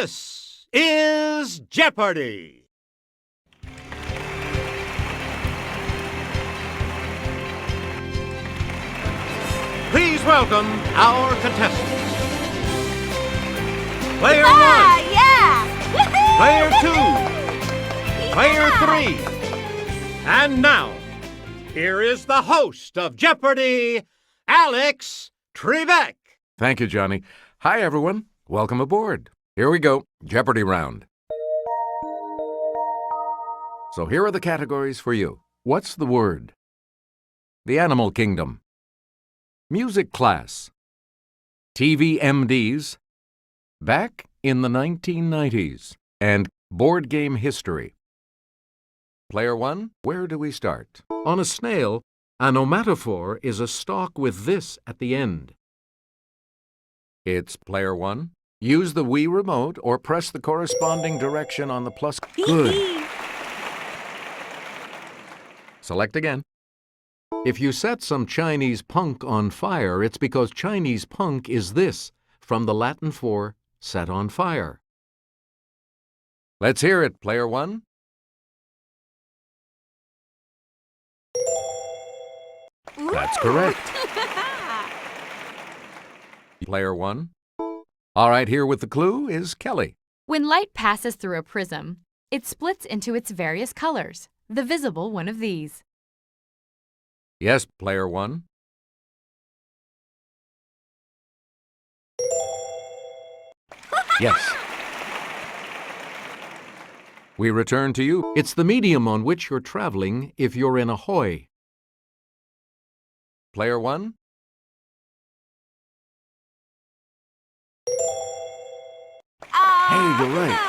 This is Jeopardy! Please welcome our contestants. Player 1. Yeah! Player 2. Player 3. And now, here is the host of Jeopardy, Alex Trebek. Thank you, Johnny. Hi, everyone. Welcome aboard. Here we go. Jeopardy round. So here are the categories for you. What's the word? The animal kingdom. Music class. TV MDs. Back in the 1990s. And board game history. Player 1, where do we start? On a snail, an onomatophore is a stalk with this at the end. It's player 1. Use the Wii remote or press the corresponding direction on the plus. Good. Select again. If you set some Chinese punk on fire, it's because Chinese punk is this, from the Latin for set on fire. Let's hear it, player 1. That's correct. Player 1. All right, here with the clue is Kelly. When light passes through a prism, it splits into its various colors, the visible one of these. Yes, player 1. Yes. We return to you. It's the medium on which you're traveling if you're in a hoy. Player 1. Hey, you're right.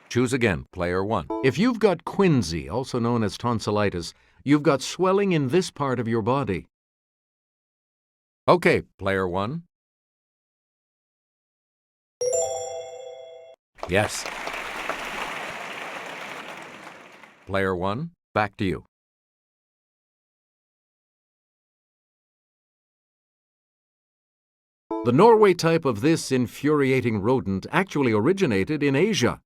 Choose again, player 1. If you've got quinsy, also known as tonsillitis, you've got swelling in this part of your body. Okay, player 1. Yes. Player 1, back to you. The Norway type of this infuriating rodent actually originated in Asia.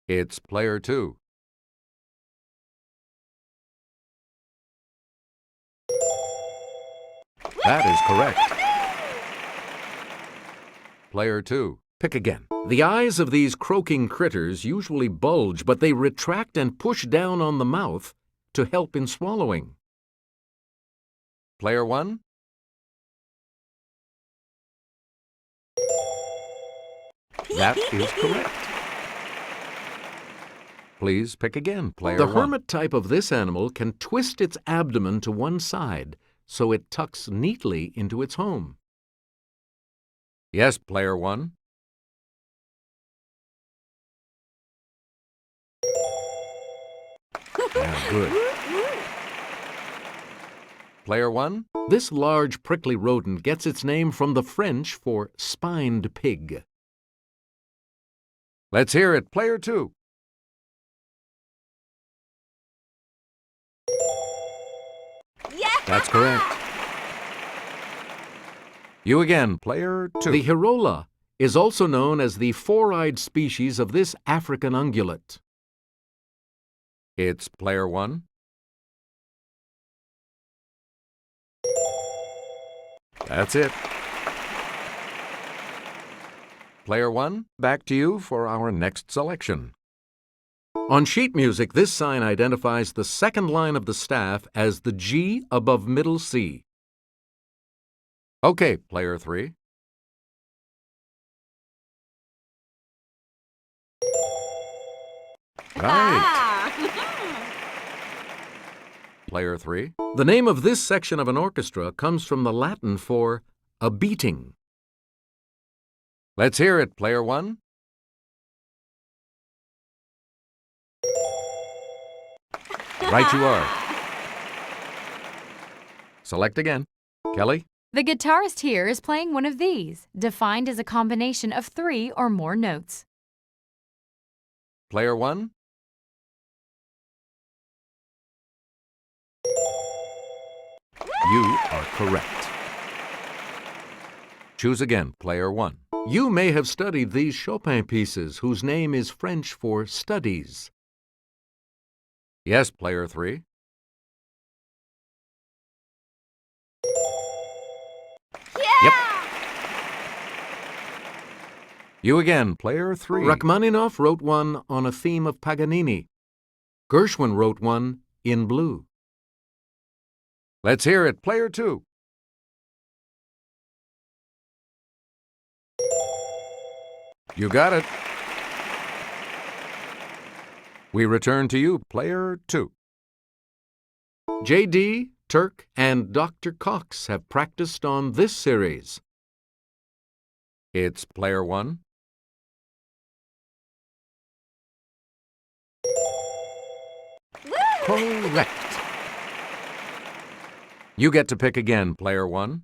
It's player 2. That is correct. Player 2. Pick again. The eyes of these croaking critters usually bulge, but they retract and push down on the mouth to help in swallowing. Player 1. That is correct. Please pick again, player 1. The hermit type of this animal can twist its abdomen to one side so it tucks neatly into its home. Yes, player 1. Yeah, good. Player 1. This large prickly rodent gets its name from the French for spined pig. Let's hear it, player 2. Yeah! That's correct. You again, player 2. The hirola is also known as the four-eyed species of this African ungulate. It's player 1. That's it. Player 1, back to you for our next selection. On sheet music, this sign identifies the second line of the staff as the G above middle C. Okay, player 3. Right. Player 3. The name of this section of an orchestra comes from the Latin for a beating. Let's hear it, player 1. Right you are. Select again. Kelly? The guitarist here is playing one of these, defined as a combination of 3 or more notes. Player 1. You are correct. Choose again, player 1. You may have studied these Chopin pieces whose name is French for studies. Yes, player 3. Yeah! Yep. You again, player 3. Rachmaninoff wrote one on a theme of Paganini. Gershwin wrote one in blue. Let's hear it, player 2. You got it. We return to you, player 2. J.D., Turk, and Dr. Cox have practiced on this series. It's player 1. Correct. You get to pick again, player 1.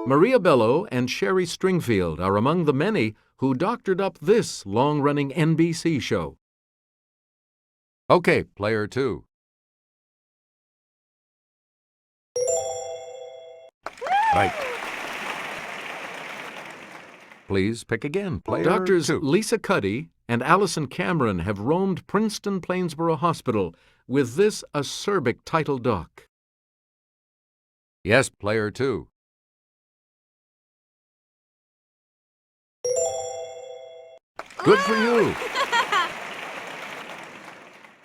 Maria Bello and Sherry Stringfield are among the many who doctored up this long-running NBC show. Okay, player 2. Right. Please pick again, player 2. Doctors Lisa Cuddy and Allison Cameron have roamed Princeton Plainsboro Hospital with this acerbic title doc. Yes, player 2. Good for you.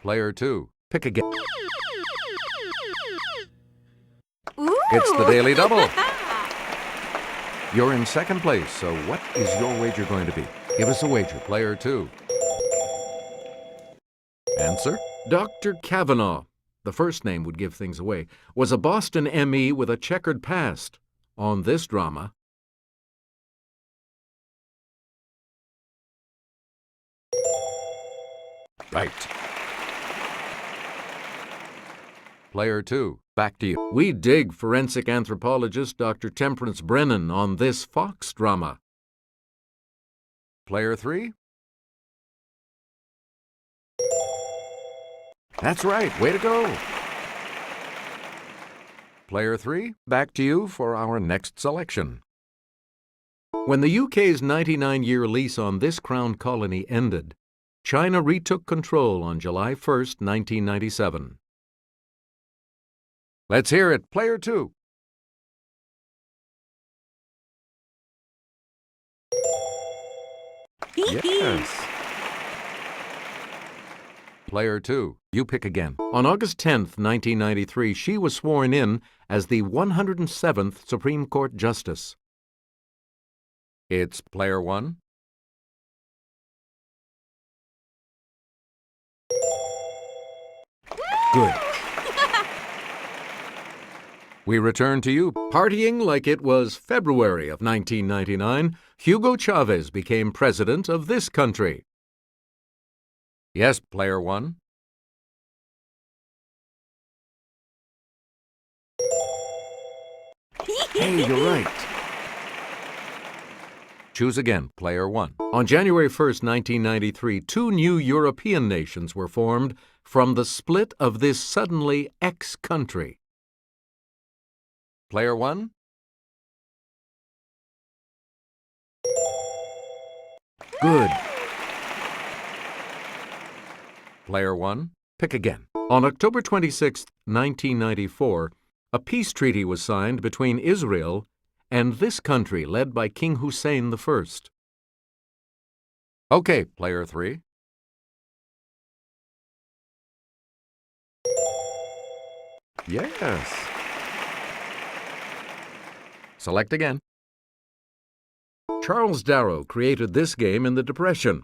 Player 2, pick again. Ooh. It's the Daily Double. You're in second place, so what is your wager going to be? Give us a wager, player 2. Answer? Dr. Kavanaugh, the first name would give things away, was a Boston M.E. with a checkered past on this drama. Right. Player 2, back to you. We dig forensic anthropologist Dr. Temperance Brennan on this Fox drama. Player 3? That's right, way to go. Player 3, back to you for our next selection. When the UK's 99-year lease on this crown colony ended, China retook control on July 1st, 1997. Let's hear it, player 2. Yes. Player 2, you pick again. On August 10th, 1993, she was sworn in as the 107th Supreme Court Justice. It's player 1. Good. We return to you. Partying like it was February of 1999, Hugo Chavez became president of this country. Yes, player 1. Hey, you're right. Choose again, player 1. On January 1st, 1993, two new European nations were formed from the split of this suddenly ex-country. Player 1? Good. Player 1, pick again. On October 26, 1994, a peace treaty was signed between Israel and this country led by King Hussein I. Okay, player 3. Yes. Select again. Charles Darrow created this game in the Depression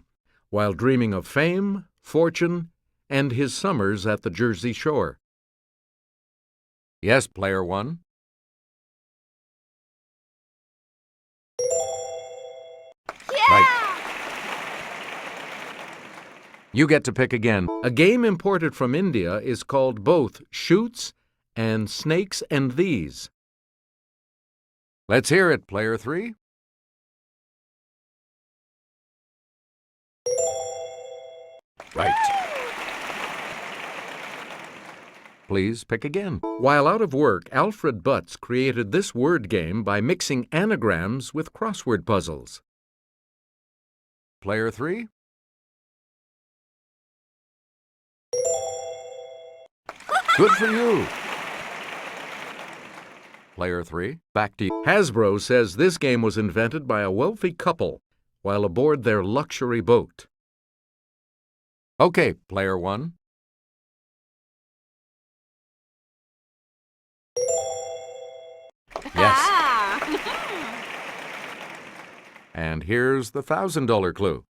while dreaming of fame, fortune, and his summers at the Jersey Shore. Yes, player 1. Yeah! Right. You get to pick again. A game imported from India is called both Shoots and Snakes and These. Let's hear it, player 3. Right. Please pick again. While out of work, Alfred Butts created this word game by mixing anagrams with crossword puzzles. Player 3? Good for you! Player 3, back to you. Hasbro says this game was invented by a wealthy couple while aboard their luxury boat. Okay, Player 1. Yes. And here's the $1,000 clue.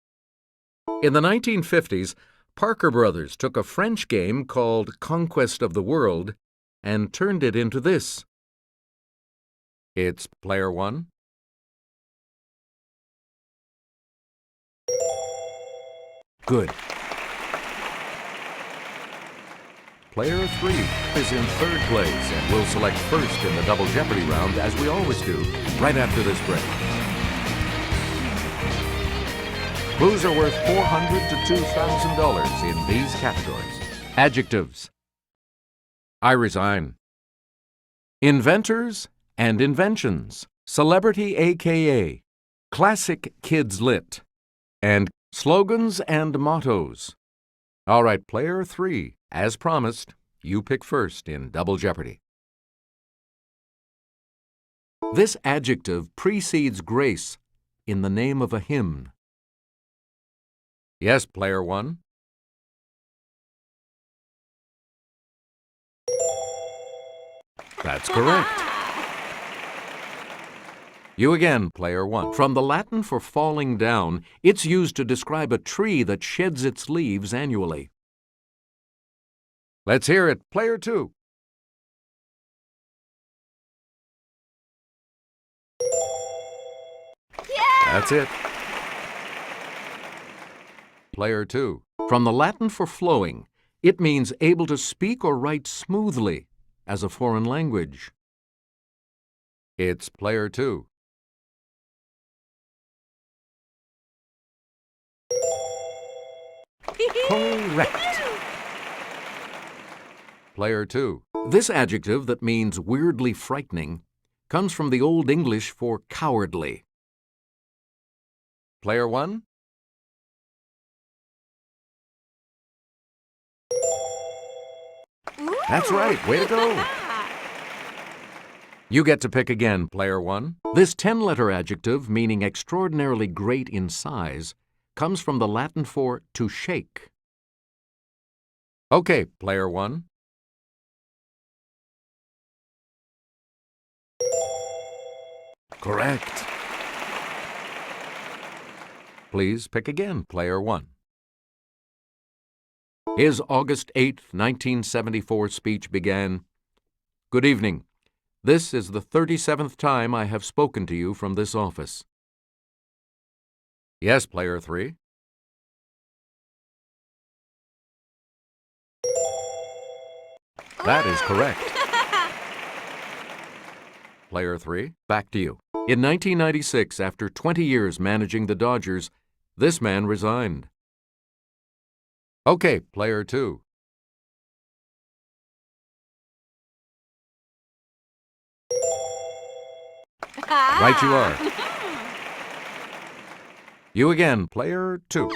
In the 1950s, Parker Brothers took a French game called Conquest of the World and turned it into this. It's Player 1. Good. Player 3 is in third place and will select first in the Double Jeopardy round, as we always do, right after this break. Clues are worth $400 to $2,000 in these categories. Adjectives. I resign. Inventors and inventions. Celebrity AKA. Classic Kids Lit. And slogans and mottos. All right, Player 3, as promised, you pick first in Double Jeopardy. This adjective precedes grace in the name of a hymn. Yes, Player 1. That's correct. You again, Player 1. From the Latin for falling down, it's used to describe a tree that sheds its leaves annually. Let's hear it, Player 2. That's it. Player 2. From the Latin for flowing, it means able to speak or write smoothly as a foreign language. It's Player 2. Correct. Player 2. This adjective that means weirdly frightening comes from the Old English for cowardly. Player 1. That's right. Way to go. You get to pick again, Player 1. This 10-letter adjective, meaning extraordinarily great in size, comes from the Latin for to shake. Okay, Player 1. Correct. Please pick again, Player 1. His August 8, 1974 speech began, "Good evening. This is the 37th time I have spoken to you from this office." Yes, Player 3. That is correct. Player 3, back to you. In 1996, after 20 years managing the Dodgers, this man resigned. Okay, Player 2. Right you are. You again, Player 2.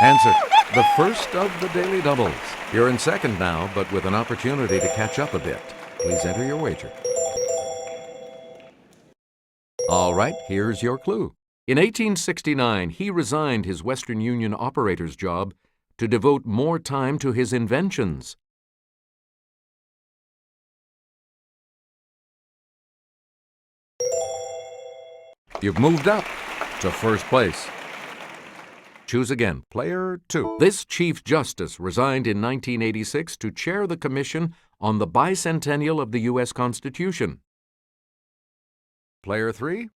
Answer, the first of the daily doubles. You're in second now, but with an opportunity to catch up a bit. Please enter your wager. All right, here's your clue. In 1869, he resigned his Western Union operator's job to devote more time to his inventions. You've moved up to first place. Choose again, Player 2. This Chief Justice resigned in 1986 to chair the Commission on the Bicentennial of the U.S. Constitution. Player 3.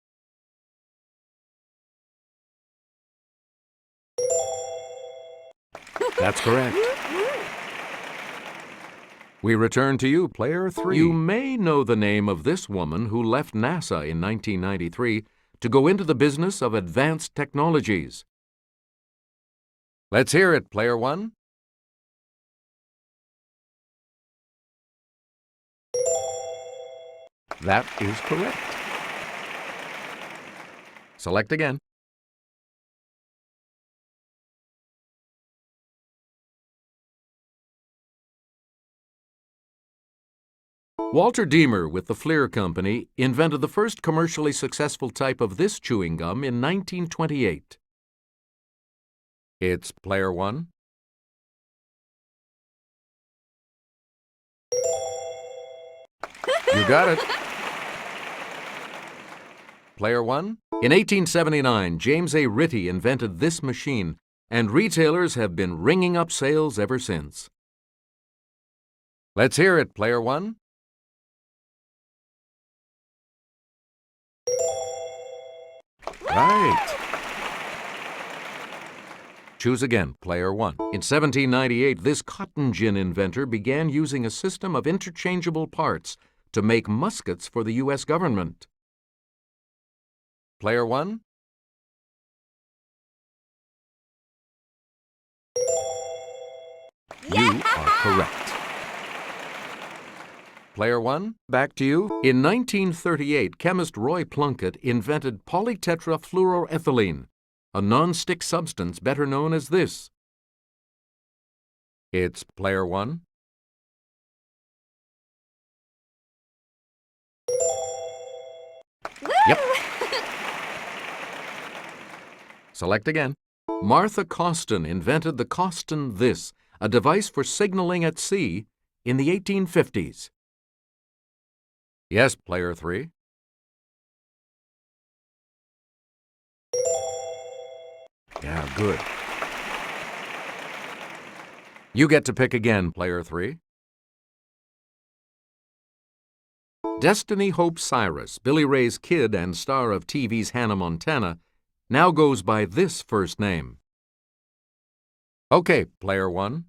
That's correct. We return to you, Player 3. You may know the name of this woman who left NASA in 1993 to go into the business of advanced technologies. Let's hear it, Player 1. That is correct. Select again. Walter Deemer with the Fleer Company invented the first commercially successful type of this chewing gum in 1928. It's player 1. You got it. Player 1. In 1879, James A. Ritty invented this machine, and retailers have been ringing up sales ever since. Let's hear it, player 1. Right. Choose again, player 1. In 1798, this cotton gin inventor began using a system of interchangeable parts to make muskets for the U.S. government. Player 1. You are correct. Player 1, back to you. In 1938, chemist Roy Plunkett invented polytetrafluoroethylene, a non-stick substance better known as this. It's player 1. Yep. Select again. Martha Costin invented the Costin This, a device for signaling at sea, in the 1850s. Yes, player 3. Yeah, good. You get to pick again, player 3. Destiny Hope Cyrus, Billy Ray's kid and star of TV's Hannah Montana, now goes by this first name. Okay, player 1.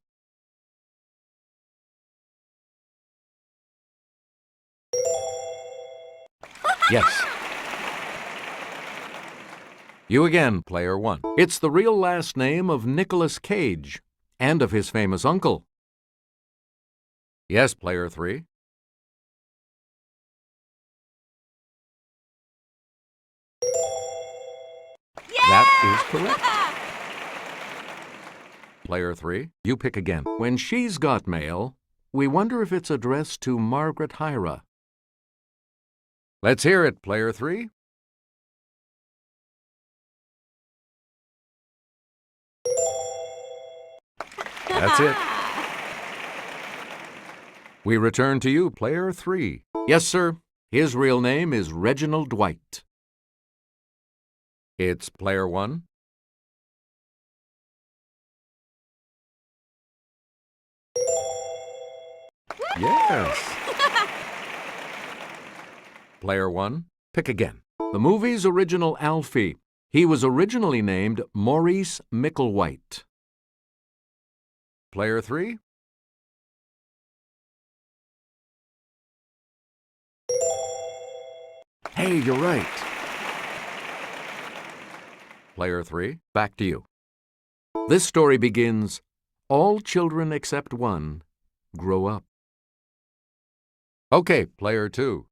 Yes. You again, player 1. It's the real last name of Nicolas Cage and of his famous uncle. Yes, player 3. That is correct. Player 3, you pick again. When she's got mail, we wonder if it's addressed to Margaret Hyra. Let's hear it, player 3. That's it. We return to you, player 3. Yes, sir. His real name is Reginald Dwight. It's player 1. Yes. Player 1, pick again. The movie's original Alfie. He was originally named Maurice Micklewhite. Player 3. Hey, you're right. Player 3, back to you. This story begins, all children except one grow up. Okay, player 2.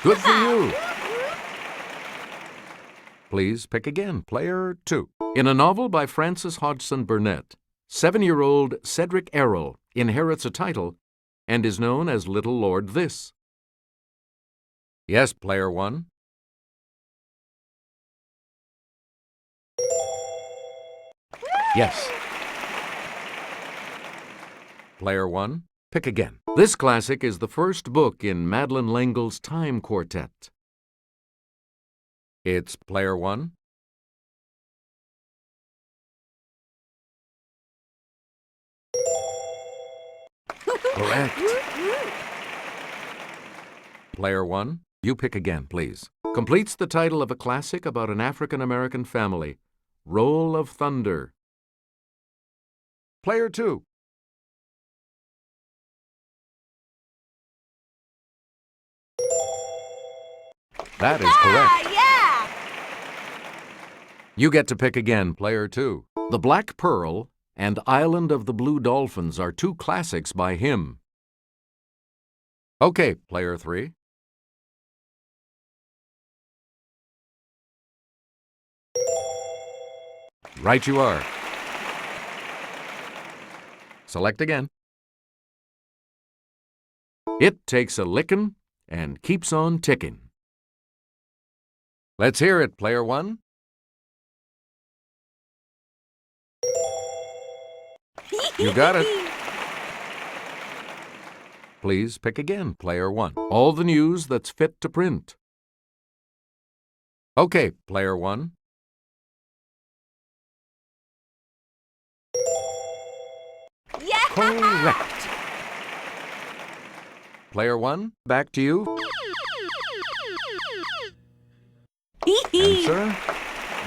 Good for you. Please pick again, player 2. In a novel by Frances Hodgson Burnett, 7-year-old Cedric Errol inherits a title and is known as Little Lord This. Yes, player 1. Yes. Player 1, pick again. This classic is the first book in Madeleine L'Engle's Time Quartet. It's player 1. Correct. Player 1, you pick again, please. Completes the title of a classic about an African-American family, Roll of Thunder. Player 2. That is correct. Yeah! You get to pick again, player 2. The Black Pearl and Island of the Blue Dolphins are two classics by him. Okay, player 3. Right you are. Select again. It takes a lickin' and keeps on ticking. Let's hear it, player 1. You got it. Please pick again, player 1. All the news that's fit to print. Okay, player 1. Yeah! Correct. Player 1, back to you. Answer.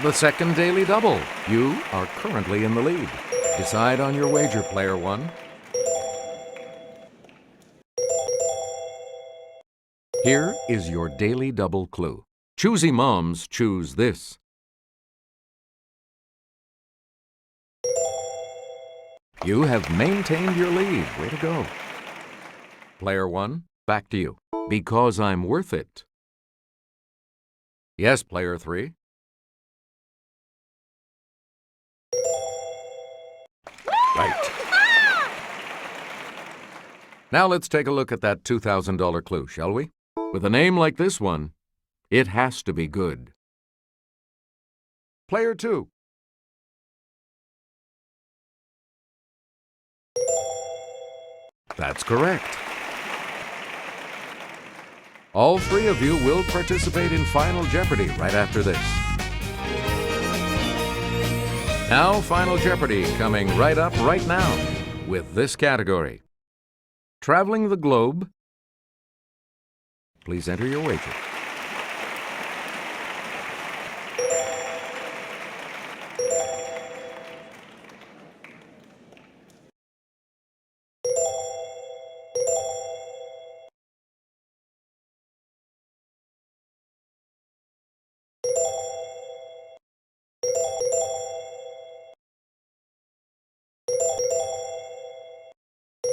The second daily double. You are currently in the lead. Decide on your wager, player 1. Here is your daily double clue. Choosy moms choose this. You have maintained your lead. Way to go. Player 1, back to you. Because I'm worth it. Yes, player 3. Right. Now let's take a look at that $2,000 clue, shall we? With a name like this one, it has to be good. Player 2. That's correct. All 3 of you will participate in Final Jeopardy right after this. Now, Final Jeopardy coming right up right now with this category. Traveling the globe. Please enter your wager.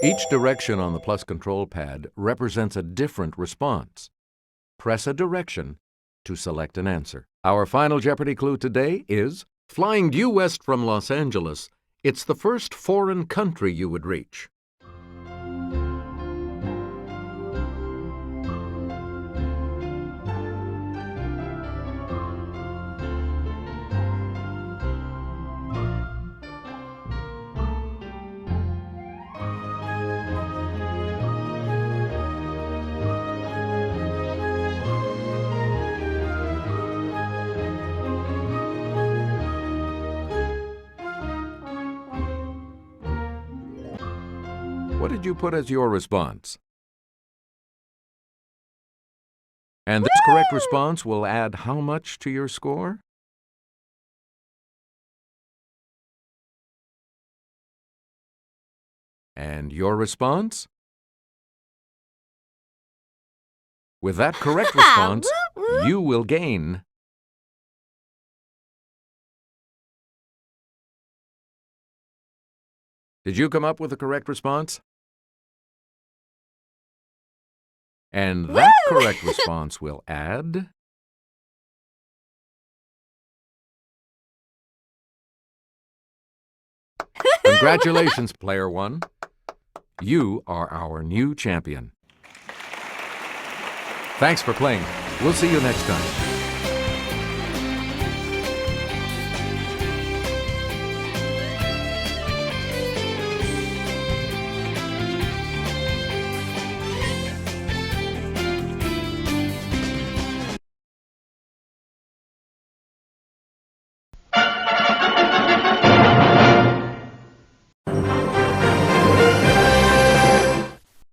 Each direction on the plus control pad represents a different response. Press a direction to select an answer. Our Final Jeopardy clue today is, flying due west from Los Angeles, it's the first foreign country you would reach. What did you put as your response? And this correct response will add how much to your score? And your response? With that correct response, you will gain . Did you come up with the correct response? And that correct response will add... Congratulations, player 1. You are our new champion. Thanks for playing. We'll see you next time.